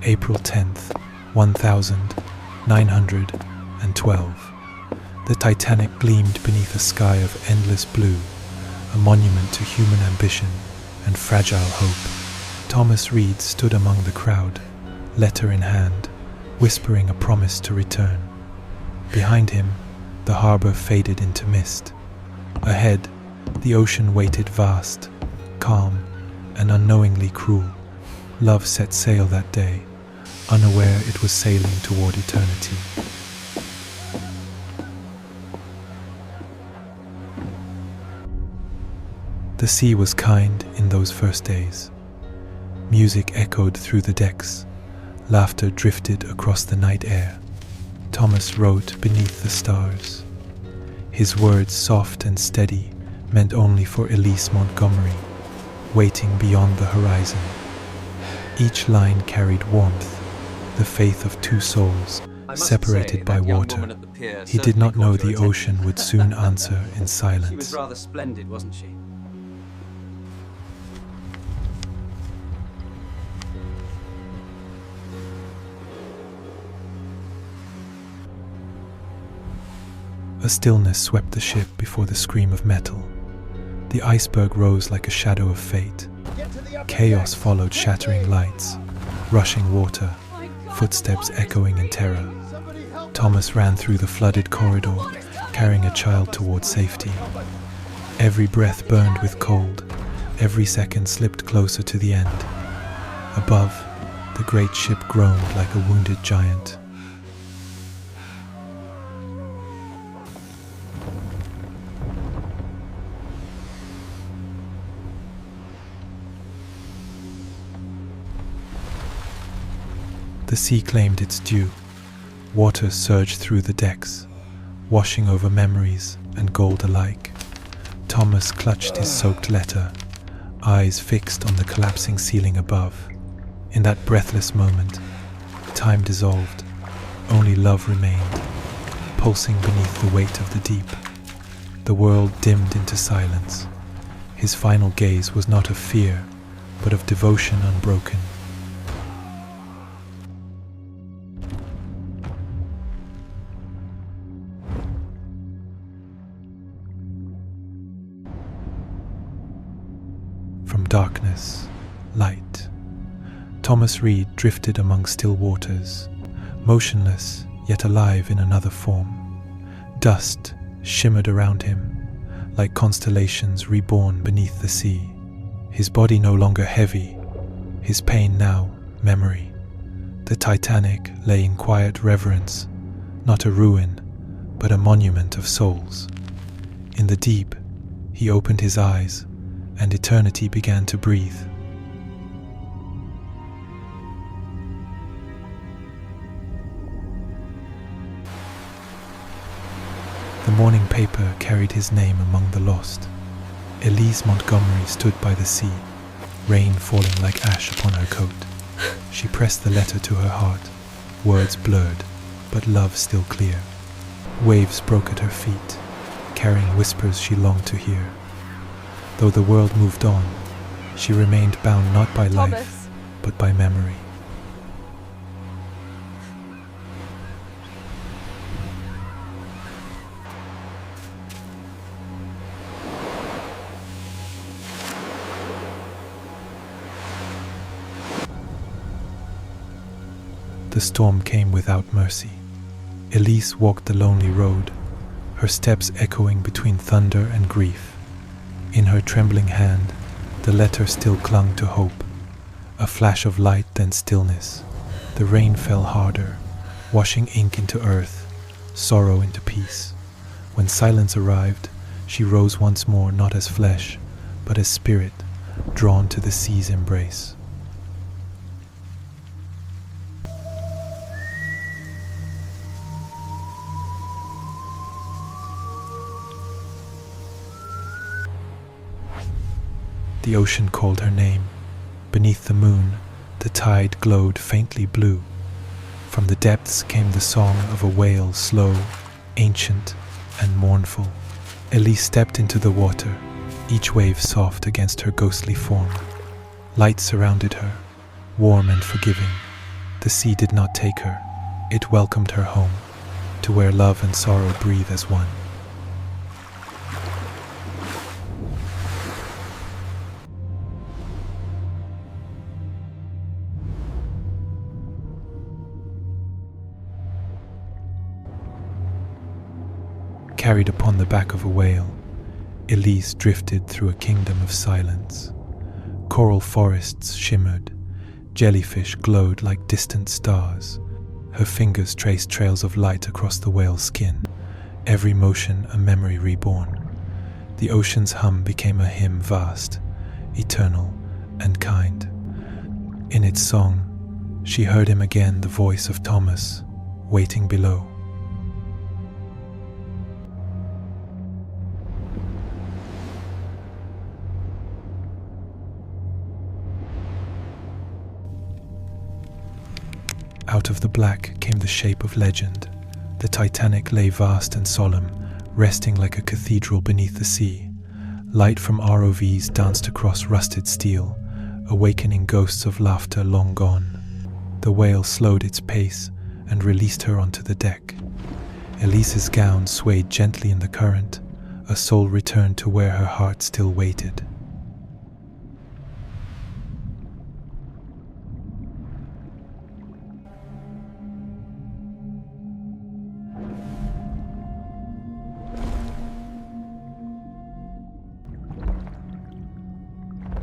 April 10th, 1912. The Titanic gleamed beneath a sky of endless blue, a monument to human ambition and fragile hope. Thomas Reed stood among the crowd, letter in hand, whispering a promise to return. Behind him, the harbor faded into mist. Ahead, the ocean waited vast, calm, and unknowingly cruel. Love set sail that day, unaware it was sailing toward eternity. The sea was kind in those first days. Music echoed through the decks. Laughter drifted across the night air. Thomas wrote beneath the stars. His words, soft and steady, meant only for Elise Montgomery, waiting beyond the horizon. Each line carried warmth, the faith of two souls, separated by water. He did not know the ocean would soon answer in silence. She was rather splendid, wasn't she? A stillness swept the ship before the scream of metal. The iceberg rose like a shadow of fate. Chaos followed shattering lights, rushing water, footsteps echoing in terror. Thomas ran through the flooded corridor, carrying a child toward safety. Every breath burned with cold, every second slipped closer to the end. Above, the great ship groaned like a wounded giant. The sea claimed its due. Water surged through the decks, washing over memories and gold alike. Thomas clutched his soaked letter, eyes fixed on the collapsing ceiling above. In that breathless moment, time dissolved. Only love remained, pulsing beneath the weight of the deep. The world dimmed into silence. His final gaze was not of fear, but of devotion unbroken. From darkness, light. Thomas Reed drifted among still waters, motionless yet alive in another form. Dust shimmered around him, like constellations reborn beneath the sea. His body no longer heavy, his pain now memory. The Titanic lay in quiet reverence, not a ruin, but a monument of souls. In the deep, he opened his eyes, and eternity began to breathe. The morning paper carried his name among the lost. Elise Montgomery stood by the sea, rain falling like ash upon her coat. She pressed the letter to her heart, words blurred, but love still clear. Waves broke at her feet, carrying whispers she longed to hear. Though the world moved on, she remained bound not by life, but by memory. The storm came without mercy. Elise walked the lonely road, her steps echoing between thunder and grief. In her trembling hand, the letter still clung to hope. A flash of light, then stillness. The rain fell harder, washing ink into earth, sorrow into peace. When silence arrived, she rose once more, not as flesh, but as spirit, drawn to the sea's embrace. The ocean called her name. Beneath the moon, the tide glowed faintly blue. From the depths came the song of a whale, slow, ancient, and mournful. Elise stepped into the water, each wave soft against her ghostly form. Light surrounded her, warm and forgiving. The sea did not take her. It welcomed her home, to where love and sorrow breathe as one. Carried upon the back of a whale, Elise drifted through a kingdom of silence. Coral forests shimmered, jellyfish glowed like distant stars. Her fingers traced trails of light across the whale's skin, every motion a memory reborn. The ocean's hum became a hymn vast, eternal, and kind. In its song, she heard him again, the voice of Thomas, waiting below. Out of the black came the shape of legend. The Titanic lay vast and solemn, resting like a cathedral beneath the sea. Light from ROVs danced across rusted steel, awakening ghosts of laughter long gone. The whale slowed its pace and released her onto the deck. Elise's gown swayed gently in the current, a soul returned to where her heart still waited.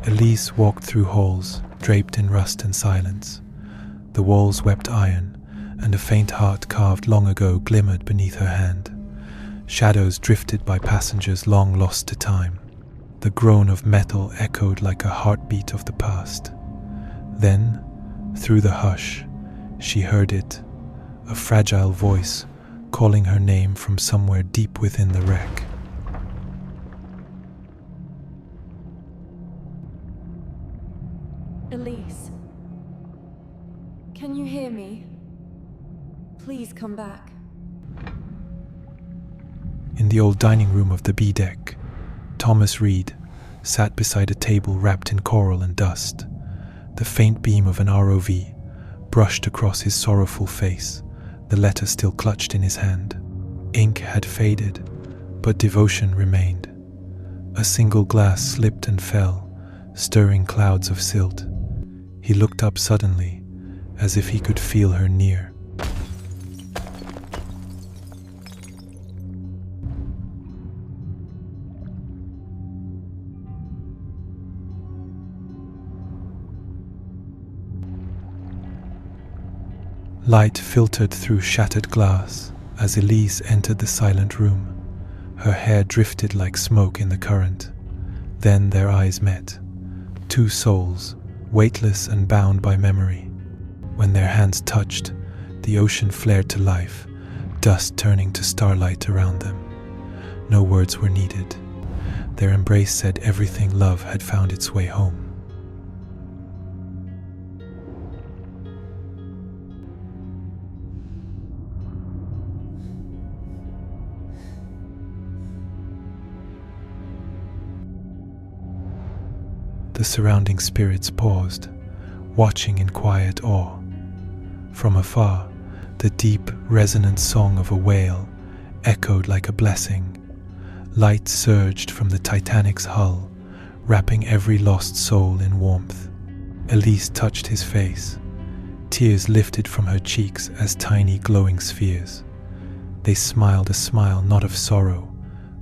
Elise walked through halls, draped in rust and silence. The walls wept iron, and a faint heart carved long ago glimmered beneath her hand. Shadows drifted by passengers long lost to time. The groan of metal echoed like a heartbeat of the past. Then, through the hush, she heard it, a fragile voice calling her name from somewhere deep within the wreck. Elise, can you hear me? Please come back. In the old dining room of the B deck, Thomas Reed sat beside a table wrapped in coral and dust. The faint beam of an ROV brushed across his sorrowful face, the letter still clutched in his hand. Ink had faded, but devotion remained. A single glass slipped and fell, stirring clouds of silt. He looked up suddenly, as if he could feel her near. Light filtered through shattered glass as Elise entered the silent room. Her hair drifted like smoke in the current. Then their eyes met. Two souls, weightless and bound by memory. When their hands touched, the ocean flared to life, dust turning to starlight around them. No words were needed. Their embrace said everything love had found its way home. The surrounding spirits paused, watching in quiet awe. From afar, the deep, resonant song of a whale echoed like a blessing. Light surged from the Titanic's hull, wrapping every lost soul in warmth. Elise touched his face. Tears lifted from her cheeks as tiny glowing spheres. They smiled a smile not of sorrow,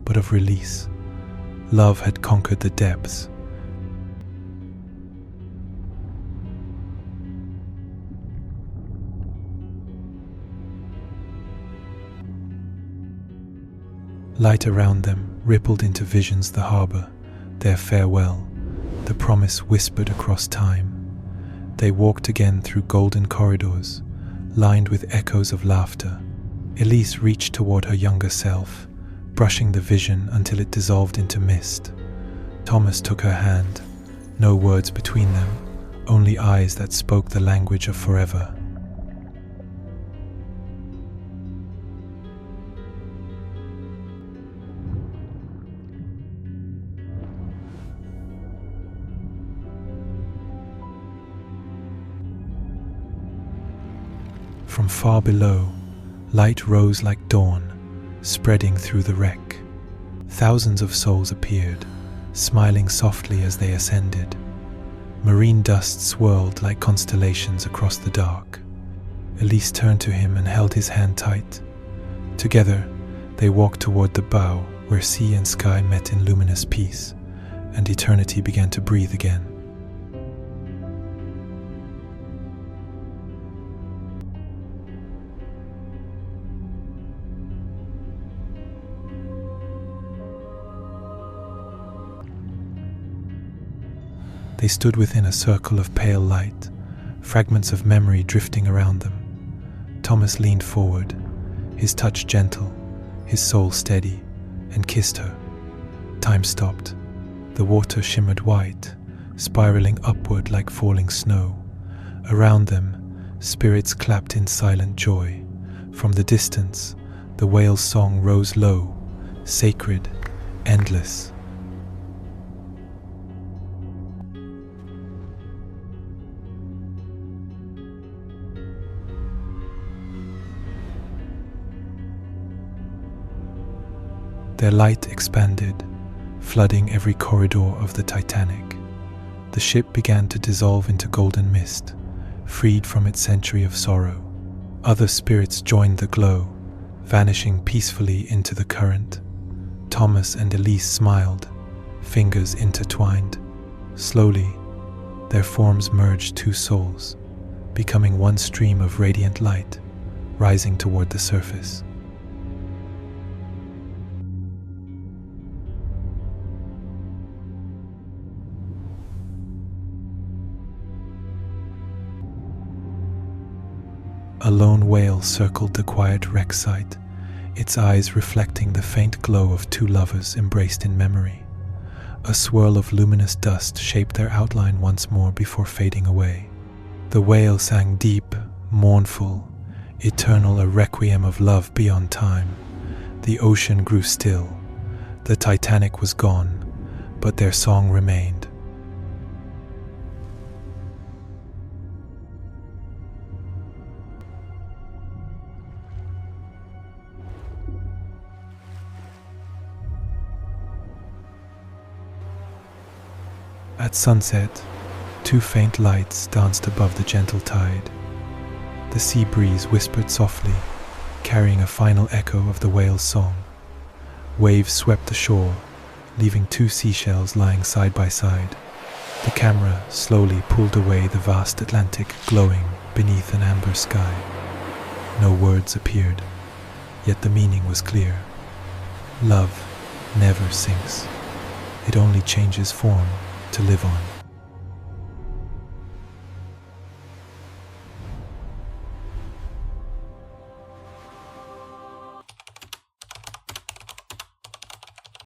but of release. Love had conquered the depths. Light around them rippled into visions the harbor, their farewell, the promise whispered across time. They walked again through golden corridors, lined with echoes of laughter. Elise reached toward her younger self, brushing the vision until it dissolved into mist. Thomas took her hand, no words between them, only eyes that spoke the language of forever. From far below, light rose like dawn, spreading through the wreck. Thousands of souls appeared, smiling softly as they ascended. Marine dust swirled like constellations across the dark. Elise turned to him and held his hand tight. Together, they walked toward the bow, where sea and sky met in luminous peace, and eternity began to breathe again. They stood within a circle of pale light, fragments of memory drifting around them. Thomas leaned forward, his touch gentle, his soul steady, and kissed her. Time stopped. The water shimmered white, spiraling upward like falling snow. Around them, spirits clapped in silent joy. From the distance, the whale's song rose low, sacred, endless. Their light expanded, flooding every corridor of the Titanic. The ship began to dissolve into golden mist, freed from its century of sorrow. Other spirits joined the glow, vanishing peacefully into the current. Thomas and Elise smiled, fingers intertwined. Slowly, their forms merged two souls, becoming one stream of radiant light, rising toward the surface. A lone whale circled the quiet wreck site, its eyes reflecting the faint glow of two lovers embraced in memory. A swirl of luminous dust shaped their outline once more before fading away. The whale sang deep, mournful, eternal, a requiem of love beyond time. The ocean grew still. The Titanic was gone, but their song remained. At sunset, two faint lights danced above the gentle tide. The sea breeze whispered softly, carrying a final echo of the whale's song. Waves swept the shore, leaving two seashells lying side by side. The camera slowly pulled away the vast Atlantic glowing beneath an amber sky. No words appeared, yet the meaning was clear. Love never sinks. It only changes form to live on.